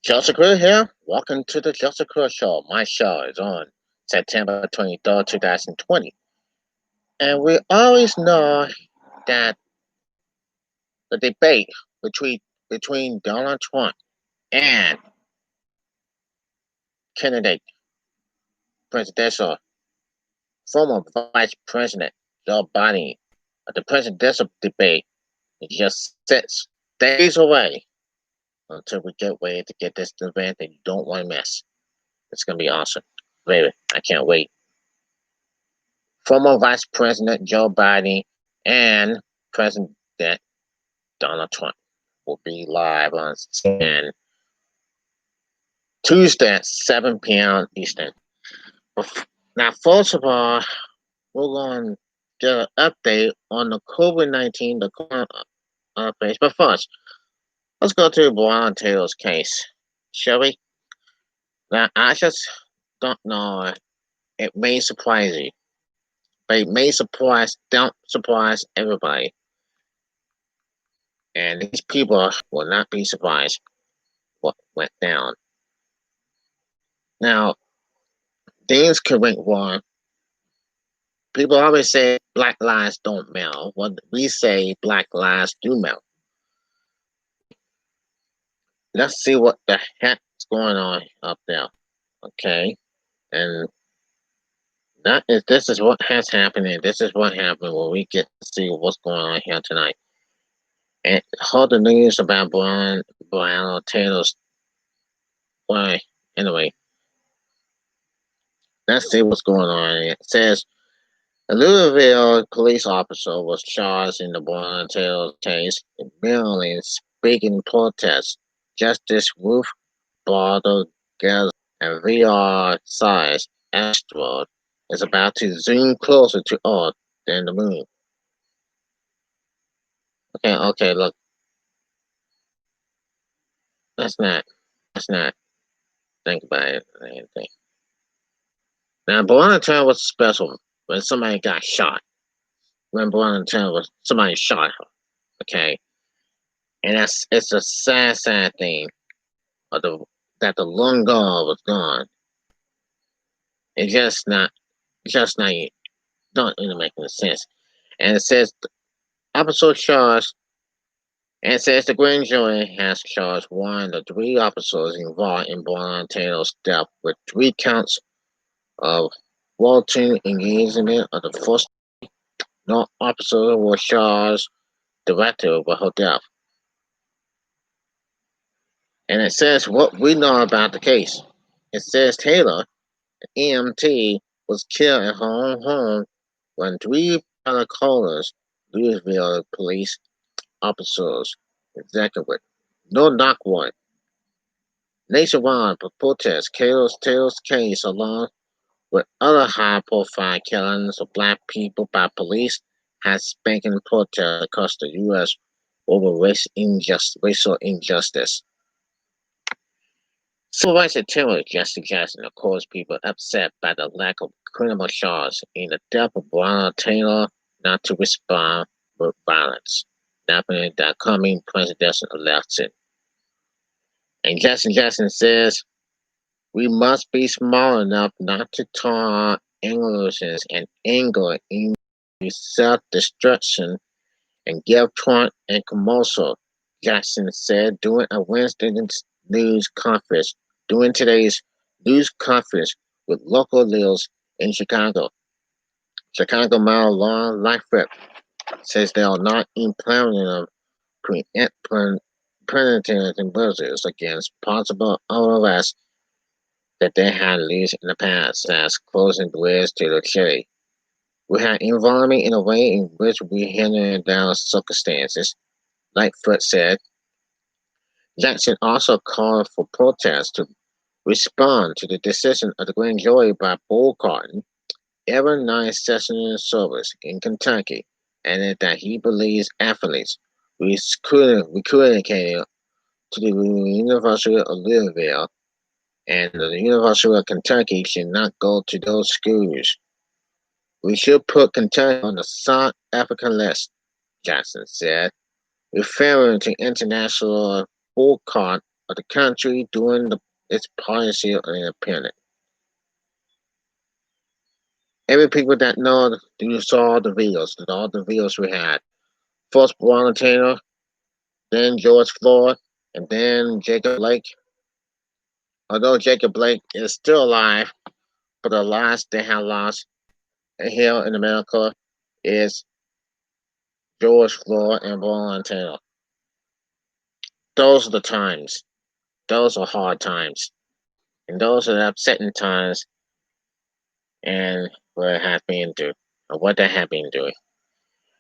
Joseph Crudup here. Welcome to the Joseph Crudup Show. My show is on September 23rd, 2020. And we always know that the debate between Donald Trump and candidate presidential former Vice President Joe Biden, the presidential debate is just 6 days away until we get ready to get this event that you don't want to miss. It's going to be awesome. Baby, I can't wait. Former Vice President Joe Biden and President Donald Trump will be live on CNN Tuesday at 7 p.m. Eastern. Now, first of all, we're going to get an update on the COVID-19, the current updates. But first, let's go to Breonna Taylor's case, shall we? Now, I just don't know. It may surprise you, but it may don't surprise everybody. And these people will not be surprised what went down. Now, things could went wrong. People always say black lives don't matter. Well, we say black lives do matter. Let's see what the heck's going on up there. Okay? And this is what has happened, and this is what happened when we get to see what's going on here tonight. And heard the news about Breonna Taylor's. Well, anyway, let's see what's going on. It says a Louisville police officer was charged in the Breonna Taylor case in Maryland, speaking protest. Justice Ruth Bader Ginsburg, a VR-sized asteroid, is about to zoom closer to Earth than the moon. Okay, look. Let's not think about it or anything. Now, Breonna Taylor was special when somebody got shot. When Breonna Taylor somebody shot her. Okay? And it's a sad thing that the lone girl was gone. It's just not don't even make any sense. And it says episode charged, and it says the grand jury has charged one of the 3 officers involved in Breonna Taylor's death with 3 counts of wanton engagement of the first. No officer was charged directly with her death. And it says what we know about the case. It says Taylor, an EMT, was killed at her own home when 3 fellow callers, Louisville police officers, executive, no knock warrant. Nationwide protests Taylor's case along with other high-profile killings of black people by police has spanking protests across the U.S. over racial injustice. Civil rights attorney Jesse Jackson, of course, people upset by the lack of criminal charges in the death of Breonna Taylor not to respond with violence, happening the coming presidential election. And Jackson says, we must be small enough not to turn emotions and anger into self-destruction and give Trump a commercial, Jackson said during today's news conference with local leaders in Chicago. Chicago Mayor Lauren Lightfoot says they are not planning on preemptive measures against possible arrests that they had used in the past, as closing doors to the city. We have involvement in a way in which we handle down circumstances, Lightfoot said. Jackson also called for protests to respond to the decision of the grand jury by boycotting every night session service in Kentucky, and that he believes athletes communicated to the University of Louisville and the University of Kentucky should not go to those schools. We should put Kentucky on the South African list, Jackson said, referring to international boycott of the country during its policy of independence. Every people that know, you saw the videos, all the videos we had. First Breonna Taylor, then George Floyd, and then Jacob Blake. Although Jacob Blake is still alive, but the last they have lost here in America is George Floyd and Breonna Taylor. Those are the times. Those are hard times. And those are the upsetting times and what it has been through, or what they have been doing.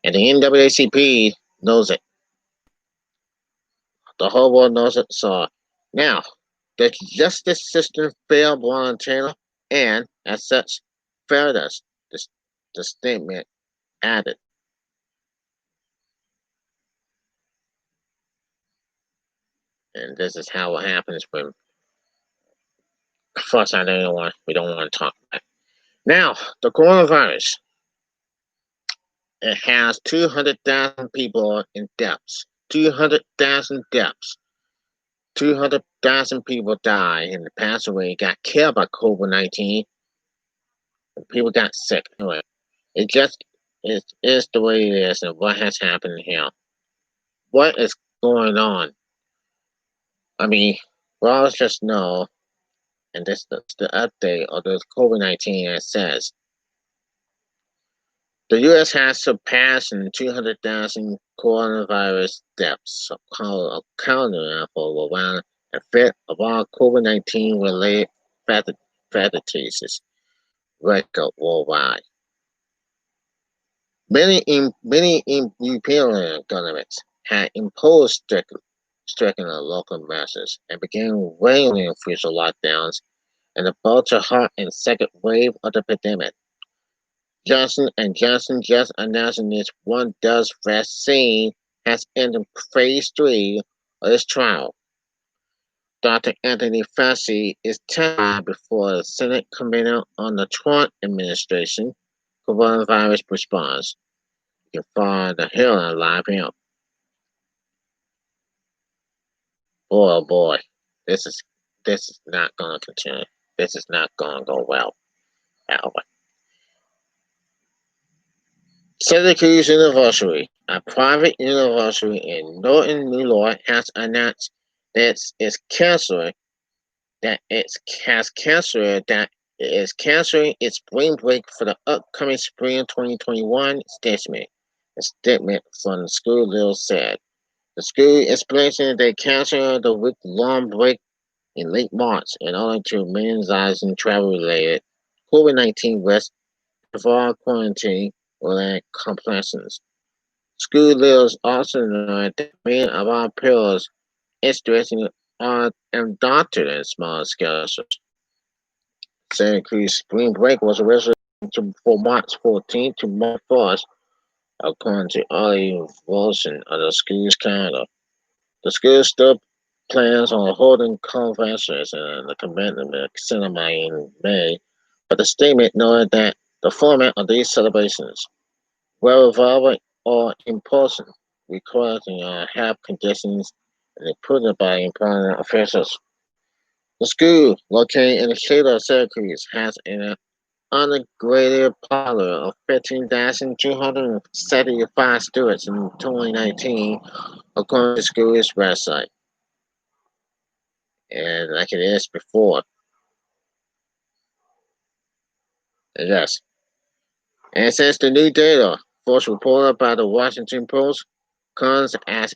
And the NAACP knows it. The whole world knows it. So now, the justice system failed Breonna Taylor, and as such, failed us. The statement added. And this is how it happens when first I don't want we don't want to talk about it. Now, the coronavirus. It has 200,000 people in deaths. 200,000 deaths. 200,000 people died and passed away, got killed by COVID-19. People got sick. Anyway, it just is the way it is and what has happened here. What is going on? I mean, well, let's just know, and this is the update of the COVID-19 as says. The U.S. has surpassed 200,000 coronavirus deaths, accounting for around a fifth of all COVID-19 related fatalities record worldwide. Many European governments had imposed strict local measures and began regularly official lockdowns and about to halt a second wave of the pandemic. Johnson & Johnson just announced its one-dose vaccine has entered phase 3 of its trial. Dr. Anthony Fauci is testifying before the Senate Committee on the Trump Administration Coronavirus Response. You can find the hearing live here. Boy, oh boy, this is not going to continue. This is not going to go well at all. Syracuse University, a private university in northern New York, has announced that it's canceling its spring break for the upcoming spring 2021 statement. A statement from the school leaders said. The school explained that they canceled the week-long break in late March in order to minimize travel-related COVID-19 risks before quarantine related complications. School leaders also noted that many of our peers interested are adopted in small schedules. Syracuse spring break was originally for March 14th to March 1st, according to early version of the school's calendar. The school still plans on holding conferences and the commencement ceremony in May, but the statement noted that the format of these celebrations, whether virtual or in person, requiring health conditions and approved by employment officials. The school, located in the state of Syracuse, has an undergraduate parlor of 15,275 students in 2019, according to the school's website. And like it is before. Yes. And since the new data, first reported by the Washington Post, comes as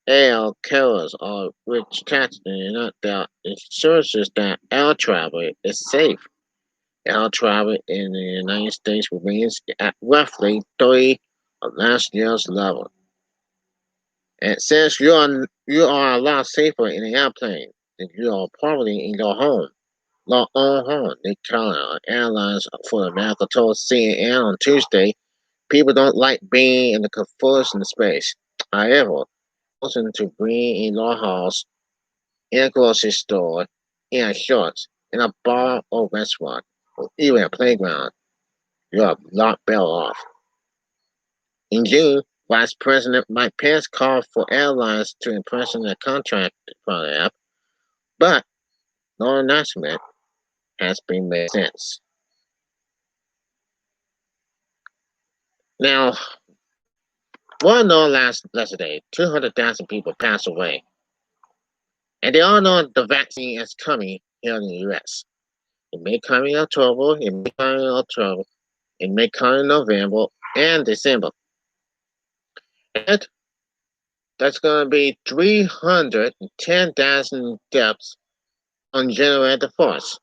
air carriers are retracting their assurances that air travel is safe. Air travel in the United States remains at roughly 30 of last year's level. And since you are a lot safer in an airplane than you are probably in your home, Nick Carter, Airlines for America told CNN on Tuesday, people don't like being in the confusion space. However, choosing to bring in your house, in a grocery store, in a church, in a bar or restaurant, or even a playground, you are a lot better off. In June, Vice President Mike Pence called for airlines to imprison the contract program but no announcement has been made since. Now, one know yesterday, 200,000 people passed away, and they all know the vaccine is coming here in the U.S. It may come in October, it may come in November and December. And that's going to be 310,000 deaths on January the 1st.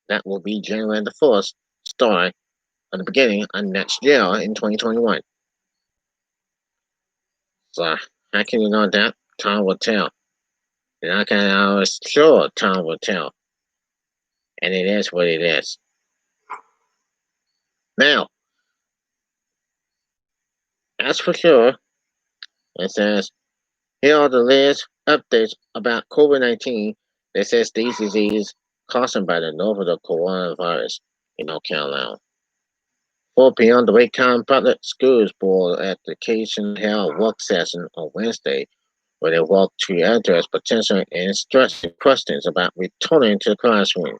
That will be January the 1st, starting at the beginning of next year in 2021. So, how can you know that? Time will tell. And I can always sure time will tell. And it is what it is. Now, as for sure, it says, here are the latest updates about COVID-19 that says these diseases caused by the novel coronavirus in North Carolina. 4 p.m. the Wake County Public Schools Board Education held a work session on Wednesday where they walked to address potential instruction questions about returning to the classroom.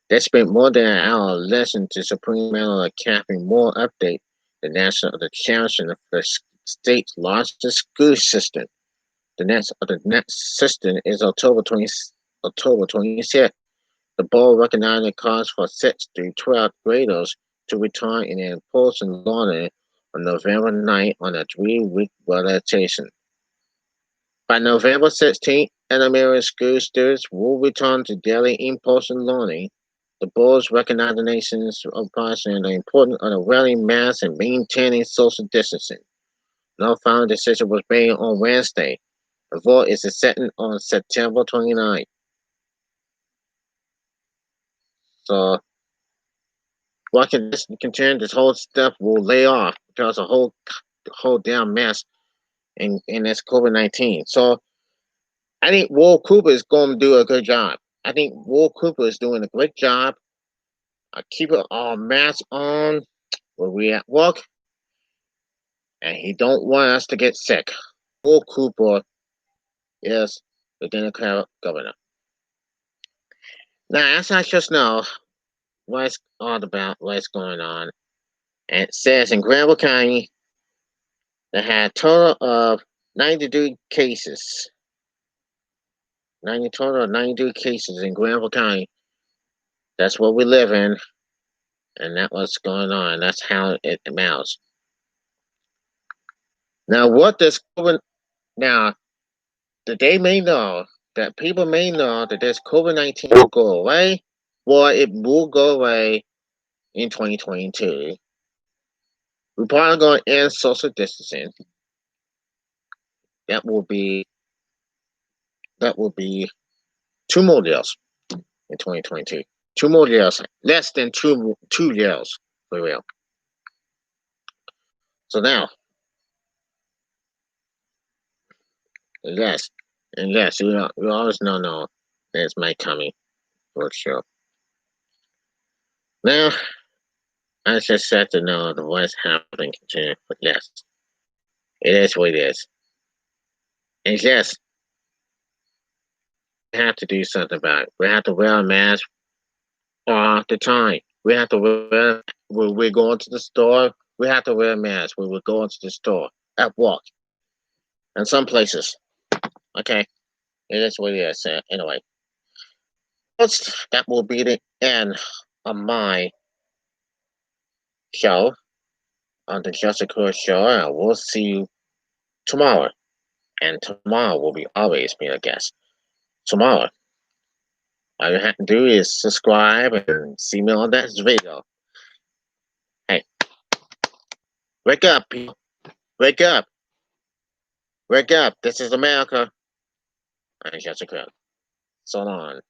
They spent more than an hour listening to Supreme Mayor Kathy Moore update the chancellor of the state's largest school system. The next system is October 26th. The board recognized the calls for 6th through 12th graders to return in in-person learning on November 9th on a 3-week rotation. By November 16th, elementary school students will return to daily in-person learning. The board's recognitions of the importance of wearing masks and maintaining social distancing. No final decision was made on Wednesday. The vote is set on September 29th. So, watching this continue, this whole stuff will lay off because the whole damn mess in this COVID-19. So, I think Will Cooper is going to do a good job. I think Will Cooper is doing a great job. Keep our mask on when we at work, and he don't want us to get sick. Will Cooper is the Democratic governor. Now, as I just know what it's all about, what's going on, and it says in Granville County, they had a total of 92 cases. 92 cases in Granville County. That's what we live in, and that's what's going on. That's how it amounts. Now, what does COVID? Now, that they may know that people may know that this COVID-19 will go away, or it will go away in 2022. We're probably going to end social distancing. That will be 2 more years in 2022. 2 more years, less than 2 years for real. So now, yes, you always know there's my coming for sure. Now, I just said to know the what's happening continue, but yes, it is what it is. And yes, we have to do something about it. We have to wear a mask all the time. We have to wear when we're going to the store. We have to wear a mask when we're going to the store at work and some places. Okay, it is what it is. Anyway, that will be the end of my show on the Joseph Crudup Show, and we'll see you tomorrow. And tomorrow will be always be a guest. Tomorrow, all you have to do is subscribe and see me on that video. Hey, wake up, people! Wake up! Wake up! This is America. I'm Joseph Crudup. So long.